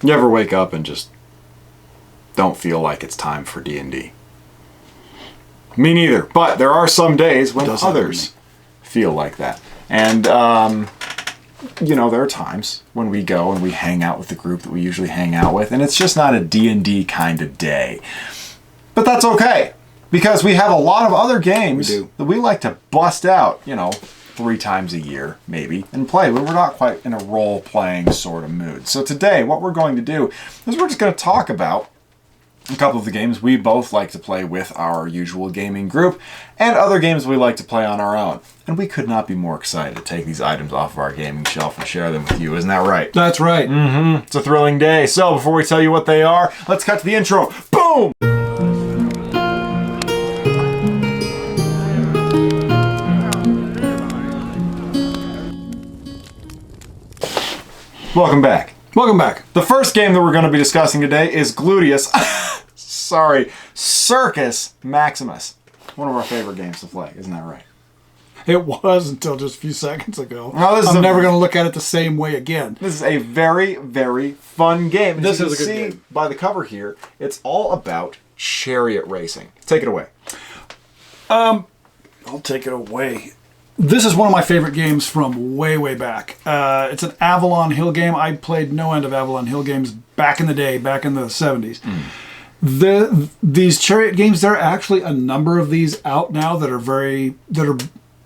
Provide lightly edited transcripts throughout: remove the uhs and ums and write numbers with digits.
You ever wake up and just don't feel like it's time for D&D? Me neither. But there are some days when others feel like that. And, there are times when we go and we hang out with the group that we usually hang out with, and it's just not a D&D kind of day. But that's okay, because we have a lot of other games that we like to bust out, 3 times a year, maybe, and play, but we're not quite in a role-playing sort of mood. So today, what we're going to do is we're just going to talk about a couple of the games we both like to play with our usual gaming group, and other games we like to play on our own. And we could not be more excited to take these items off of our gaming shelf and share them with you. Isn't that right? That's right. Mm-hmm. It's a thrilling day. So before we tell you what they are, let's cut to the intro. Boom! Welcome back. Welcome back. The first game that we're going to be discussing today is Circus Maximus. One of our favorite games to play, isn't that right? It was until just a few seconds ago. No, I'm never going to look at it the same way again. This is a very, very fun game. This is a good game. By the cover here, it's all about chariot racing. Take it away. I'll take it away. This is one of my favorite games from way, way back. It's an Avalon Hill game. I played no end of Avalon Hill games back in the day, back in the 70s. These chariot games, there are actually a number of these out now that are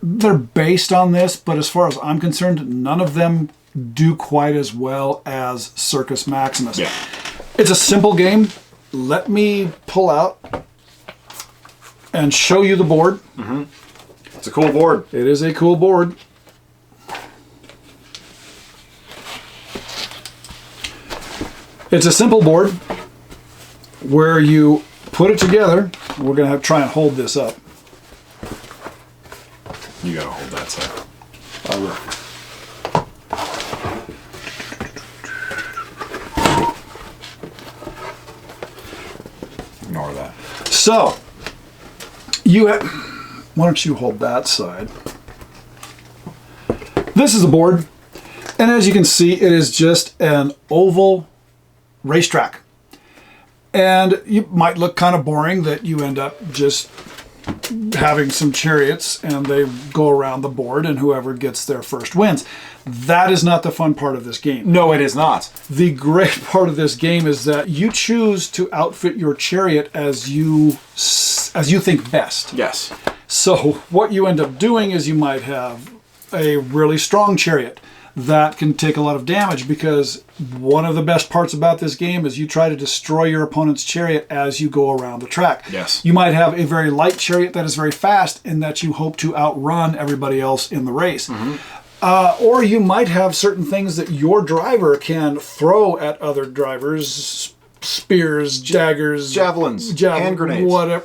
they're based on this, but as far as I'm concerned, none of them do quite as well as Circus Maximus. Yeah. It's a simple game. Let me pull out and show you the board. Mm-hmm. It's a cool board. It is a cool board. It's a simple board where you put it together. We're going to try and hold this up. You got to hold that side. I will. Ignore that. So, why don't you hold that side? This is the board, and as you can see, it is just an oval racetrack. And it might look kind of boring that you end up just having some chariots and they go around the board and whoever gets there first wins. That is not the fun part of this game. No, it is not. The great part of this game is that you choose to outfit your chariot as you think best. Yes. So what you end up doing is you might have a really strong chariot that can take a lot of damage, because one of the best parts about this game is you try to destroy your opponent's chariot as you go around the track. Yes. You might have a very light chariot that is very fast and that you hope to outrun everybody else in the race. Mm-hmm. Or you might have certain things that your driver can throw at other drivers. Spears, daggers, javelins, hand grenades. Whatever.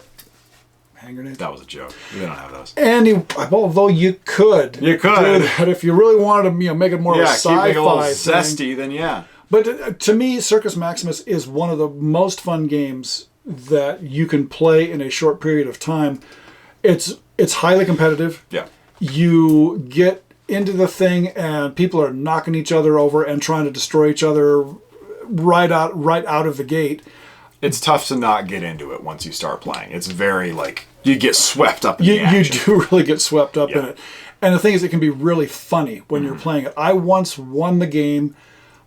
Hand grenades? That was a joke. We don't have those. And although you could. You could. Do that if you really wanted to make it more of a sci-fi keep it a little thing. zesty, then yeah. But to me, Circus Maximus is one of the most fun games that you can play in a short period of time. It's highly competitive. Yeah. You get into the thing and people are knocking each other over and trying to destroy each other right out of the gate. It's tough to not get into it once you start playing. It's very you get swept up in the action. You do really get swept up in it. And the thing is, it can be really funny when you're playing it. I once won the game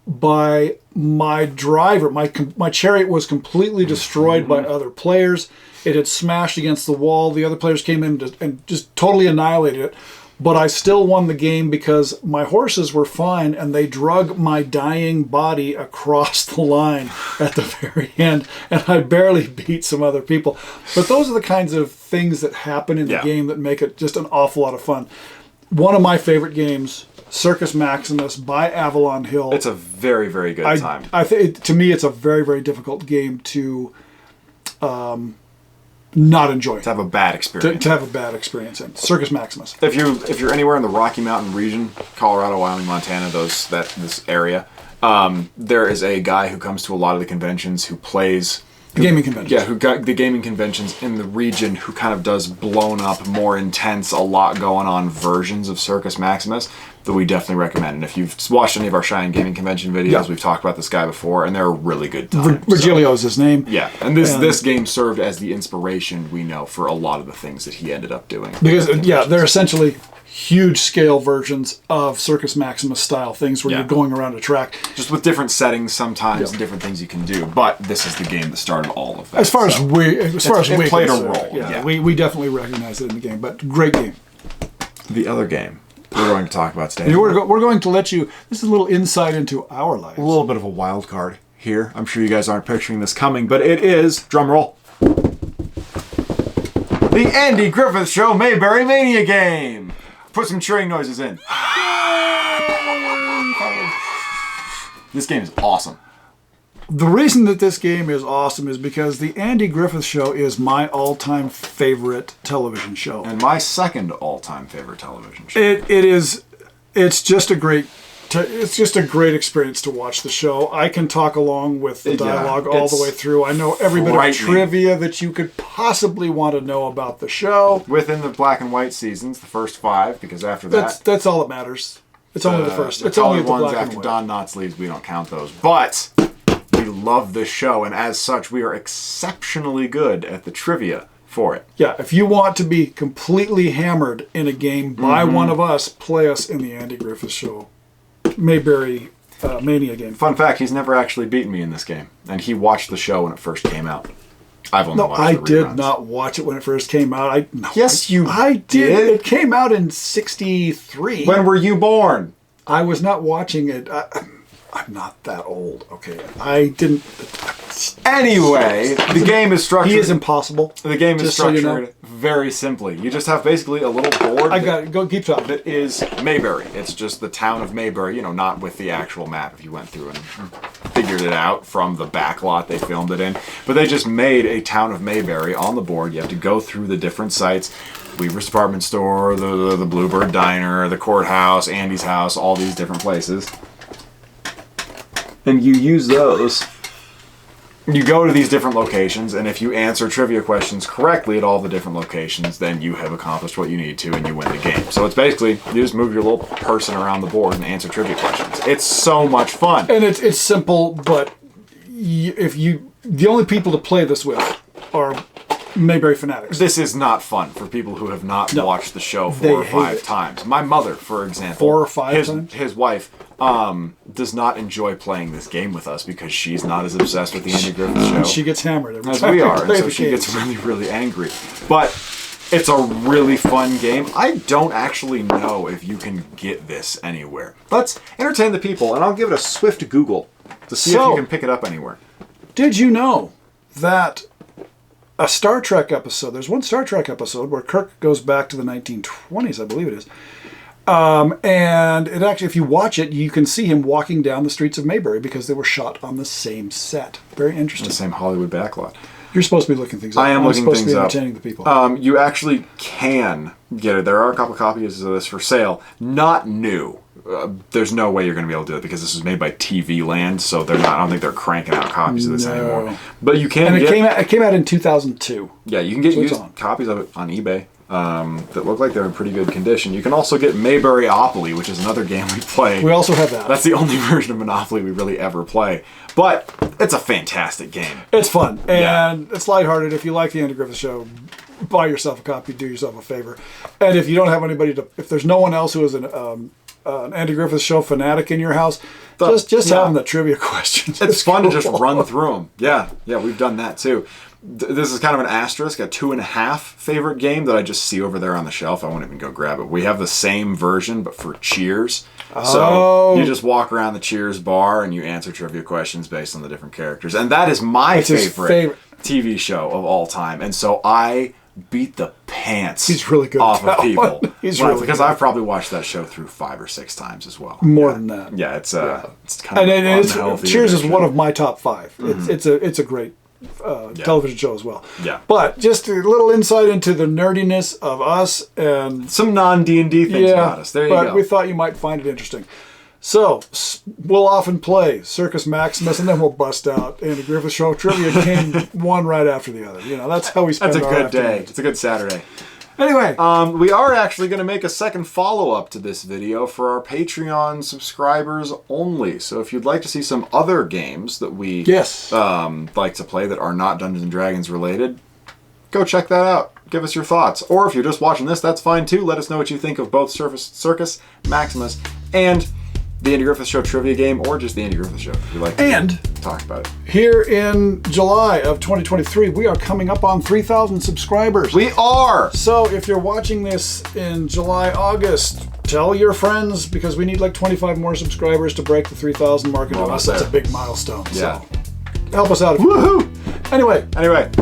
by my driver. My chariot was completely destroyed by other players. It had smashed against the wall. The other players came in and just totally annihilated it. But I still won the game because my horses were fine and they drug my dying body across the line at the very end, and I barely beat some other people. But those are the kinds of things that happen in the game that make it just an awful lot of fun. One of my favorite games, Circus Maximus by Avalon Hill. It's a very, very good time. To me, it's a very, very difficult game to not enjoy. To have a bad experience. To have a bad experience in. Circus Maximus. If you're anywhere in the Rocky Mountain region, Colorado, Wyoming, Montana, this area, there is a guy who comes to a lot of the conventions who plays The gaming conventions. Yeah, who got the gaming conventions in the region, who kind of does blown up, more intense, a lot going on versions of Circus Maximus that we definitely recommend. And if you've watched any of our Cheyenne Gaming Convention videos, we've talked about this guy before, and they're a really good time. Virgilio is his name. Yeah, and this game served as the inspiration, we know, for a lot of the things that he ended up doing. Because, they're essentially huge scale versions of Circus Maximus style things where you're going around a track. Just with different settings sometimes and different things you can do. But this is the game that started all of that. As far as we played a role. Yeah, we definitely recognize it in the game, but great game. The other game we're going to talk about today. We're going to let you, this is a little insight into our lives. A little bit of a wild card here. I'm sure you guys aren't picturing this coming, but it is, drum roll, the Andy Griffith Show Mayberry Mania game. Put some cheering noises in. This game is awesome. The reason that this game is awesome is because the Andy Griffith Show is my all-time favorite television show. And my second all-time favorite television show. It's just a great experience to watch the show. I can talk along with the dialogue all the way through. I know every bit of trivia that you could possibly want to know about the show. Within the black and white seasons, the first 5, because after that's all that matters. It's only the first. It's only the ones after Don Knotts leaves. We don't count those. But we love this show, and as such, we are exceptionally good at the trivia for it. Yeah, if you want to be completely hammered in a game by one of us, play us in the Andy Griffith Show Mayberry Mania game. Fun fact, he's never actually beaten me in this game, and he watched the show when it first came out. I've only watched the reruns. I did not watch it when it first came out. I did. It came out in '63. When were you born? I was not watching it. I'm not that old. Okay, I didn't. Anyway, the game is structured. He is impossible. The game is structured very simply. You just have basically a little board. I got it. Go keep talking. That is Mayberry. It's just the town of Mayberry. You know, not with the actual map. If you went through and figured it out from the back lot they filmed it in, but they just made a town of Mayberry on the board. You have to go through the different sites. Weaver's Department Store, the Bluebird Diner, the courthouse, Andy's house, all these different places. And you use those. You go to these different locations, and if you answer trivia questions correctly at all the different locations, then you have accomplished what you need to, and you win the game. So it's basically, you just move your little person around the board and answer trivia questions. It's so much fun. And it's simple, but the only people to play this with are Mayberry fanatics. This is not fun for people who have not watched the show 4 or 5 times. My mother, for example, 4 or 5 times? His wife does not enjoy playing this game with us because she's not as obsessed with the Andy Griffith Show. She gets hammered every as time we are, and so the she game. gets really, really angry. But it's a really fun game. I don't actually know if you can get this anywhere. Let's entertain the people, and I'll give it a swift Google to see if you can pick it up anywhere. Did you know that a Star Trek episode, there's one Star Trek episode where Kirk goes back to the 1920s, I believe it is. And it actually, if you watch it, you can see him walking down the streets of Mayberry because they were shot on the same set. Very interesting. The same Hollywood backlot. You're supposed to be looking things up. I am looking things up. I'm supposed to be entertaining the people. You actually can get it. There are a couple copies of this for sale. Not new. There's no way you're going to be able to do it because this was made by TV Land, so they're not. I don't think they're cranking out copies of this anymore. But you can. And it came out in 2002. Yeah, you can get used copies of it on eBay that look like they're in pretty good condition. You can also get Mayberryopoly, which is another game we play. We also have that. That's the only version of Monopoly we really ever play. But it's a fantastic game. It's fun and it's lighthearted. If you like the Andy Griffith Show, buy yourself a copy. Do yourself a favor. And if you don't have anybody if there's no one else who is an Andy Griffith Show fanatic in your house, just have them the trivia questions. It's fun to just run through them. Yeah, we've done that too. This is kind of an asterisk, a 2.5 favorite game that I just see over there on the shelf. I won't even go grab it. We have the same version, but for Cheers. So you just walk around the Cheers bar and you answer trivia questions based on the different characters. And that is my favorite TV show of all time. And so I beat the pants He's really good off of people. He's really because good. I've probably watched that show through 5 or 6 times as well. More than that. Yeah, it's kind of unhealthy. Cheers is one of my top 5. Mm-hmm. It's a great television show as well. Yeah. But just a little insight into the nerdiness of us and some non D&D things about us. There you go. But we thought you might find it interesting. So, we'll often play Circus Maximus, and then we'll bust out Andy Griffith Show Trivia Game, one right after the other. That's how we spend our That's a good day. afternoons. It's a good Saturday. Anyway. We are actually going to make a second follow-up to this video for our Patreon subscribers only. So if you'd like to see some other games that we like to play that are not Dungeons & Dragons related, go check that out. Give us your thoughts. Or if you're just watching this, that's fine too. Let us know what you think of both Circus Maximus and the Andy Griffith Show Trivia Game, or just the Andy Griffith Show if you'd like to talk about it. Here in July of 2023, we are coming up on 3,000 subscribers. We are! So if you're watching this in July, August, tell your friends, because we need like 25 more subscribers to break the 3,000 mark. And to us, that's a big milestone. Yeah. So help us out. Woohoo! Anyway,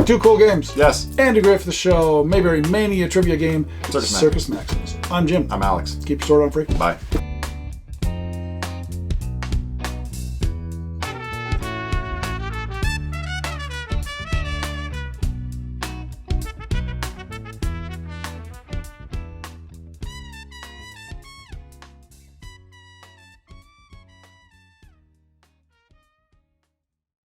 2 cool games. Yes. Andy Griffith Show, Mayberry Mania Trivia Game, Circus Circus Maximus. I'm Jim. I'm Alex. Keep your sword on free. Bye.